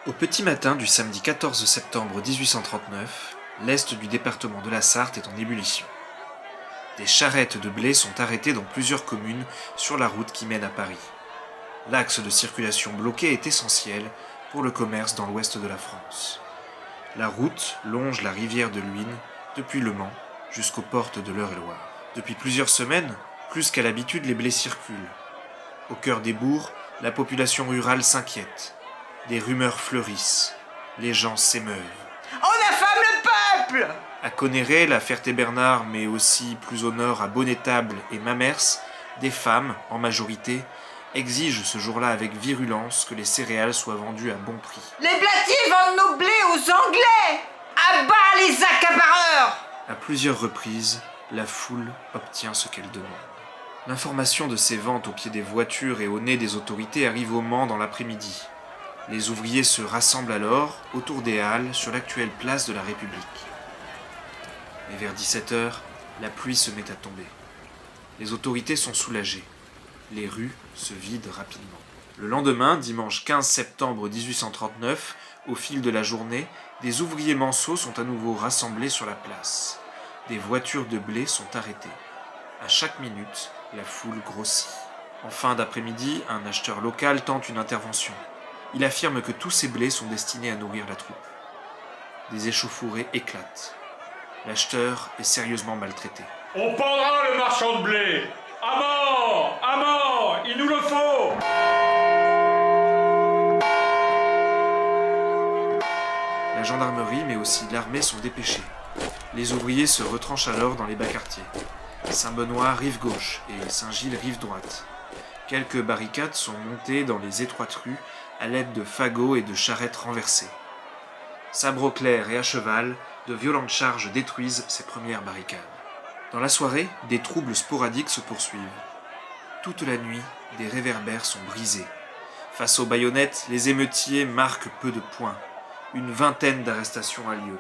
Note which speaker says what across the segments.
Speaker 1: Au petit matin du samedi 14 septembre 1839, l'est du département de la Sarthe est en ébullition. Des charrettes de blé sont arrêtées dans plusieurs communes sur la route qui mène à Paris. L'axe de circulation bloqué est essentiel pour le commerce dans l'ouest de la France. La route longe la rivière de l'Huisne depuis Le Mans jusqu'aux portes de l'Eure-et-Loir. Depuis plusieurs semaines, plus qu'à l'habitude, les blés circulent. Au cœur des bourgs, la population rurale s'inquiète. Des rumeurs fleurissent. Les gens s'émeuvent.
Speaker 2: On affame le peuple!
Speaker 1: À Conneré, la Ferté-Bernard, mais aussi plus au nord à Bonnétable et Mamers, des femmes, en majorité, exigent ce jour-là avec virulence que les céréales soient vendues à bon prix.
Speaker 2: Les blatiers vendent nos blés aux Anglais! À bas les accapareurs!
Speaker 1: À plusieurs reprises, la foule obtient ce qu'elle demande. L'information de ces ventes au pied des voitures et au nez des autorités arrive au Mans dans l'après-midi. Les ouvriers se rassemblent alors autour des halles sur l'actuelle place de la République. Mais vers 17h, la pluie se met à tomber. Les autorités sont soulagées. Les rues se vident rapidement. Le lendemain, dimanche 15 septembre 1839, au fil de la journée, des ouvriers manceaux sont à nouveau rassemblés sur la place. Des voitures de blé sont arrêtées. À chaque minute, la foule grossit. En fin d'après-midi, un acheteur local tente une intervention. Il affirme que tous ces blés sont destinés à nourrir la troupe. Des échauffourées éclatent. L'acheteur est sérieusement maltraité.
Speaker 3: On pendra le marchand de blé! À mort! À mort! Il nous le faut!
Speaker 1: La gendarmerie, mais aussi l'armée sont dépêchés. Les ouvriers se retranchent alors dans les bas quartiers. Saint-Benoît, rive gauche, et Saint-Gilles, rive droite. Quelques barricades sont montées dans les étroites rues à l'aide de fagots et de charrettes renversées. Sabre au clair et à cheval, de violentes charges détruisent ces premières barricades. Dans la soirée, des troubles sporadiques se poursuivent. Toute la nuit, des réverbères sont brisés. Face aux baïonnettes, les émeutiers marquent peu de points. Une vingtaine d'arrestations a lieu.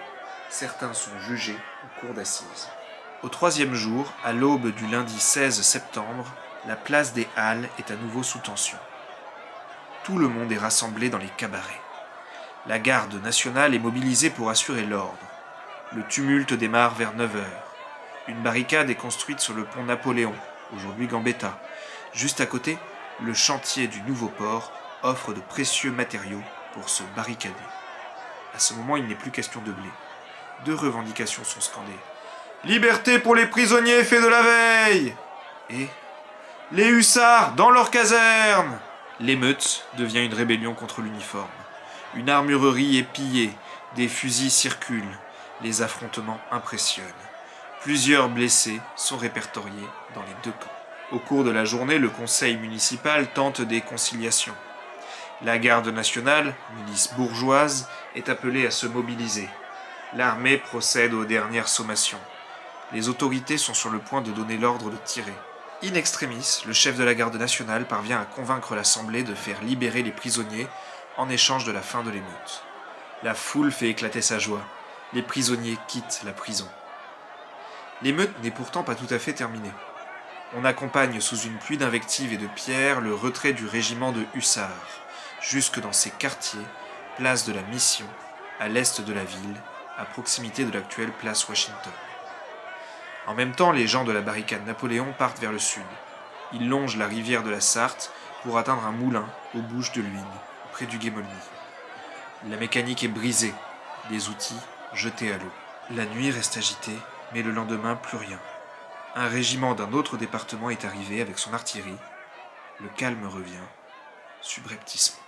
Speaker 1: Certains sont jugés en cour d'assises. Au troisième jour, à l'aube du lundi 16 septembre, la place des Halles est à nouveau sous tension. Tout le monde est rassemblé dans les cabarets. La garde nationale est mobilisée pour assurer l'ordre. Le tumulte démarre vers 9h. Une barricade est construite sur le pont Napoléon, aujourd'hui Gambetta. Juste à côté, le chantier du nouveau port offre de précieux matériaux pour se barricader. À ce moment, il n'est plus question de blé. Deux revendications sont scandées. Liberté pour les prisonniers faits de la veille! Et les hussards dans leur caserne! L'émeute devient une rébellion contre l'uniforme. Une armurerie est pillée, des fusils circulent, les affrontements impressionnent. Plusieurs blessés sont répertoriés dans les deux camps. Au cours de la journée, le conseil municipal tente des conciliations. La garde nationale, milice bourgeoise, est appelée à se mobiliser. L'armée procède aux dernières sommations. Les autorités sont sur le point de donner l'ordre de tirer. In extremis, le chef de la garde nationale parvient à convaincre l'Assemblée de faire libérer les prisonniers en échange de la fin de l'émeute. La foule fait éclater sa joie. Les prisonniers quittent la prison. L'émeute n'est pourtant pas tout à fait terminée. On accompagne sous une pluie d'invectives et de pierres le retrait du régiment de hussards, jusque dans ses quartiers, place de la Mission, à l'est de la ville, à proximité de l'actuelle place Washington. En même temps, les gens de la barricade Napoléon partent vers le sud. Ils longent la rivière de la Sarthe pour atteindre un moulin aux Bouches de l'Huisne, près du Gué-Molny. La mécanique est brisée, les outils jetés à l'eau. La nuit reste agitée, mais le lendemain, plus rien. Un régiment d'un autre département est arrivé avec son artillerie. Le calme revient, subrepticement.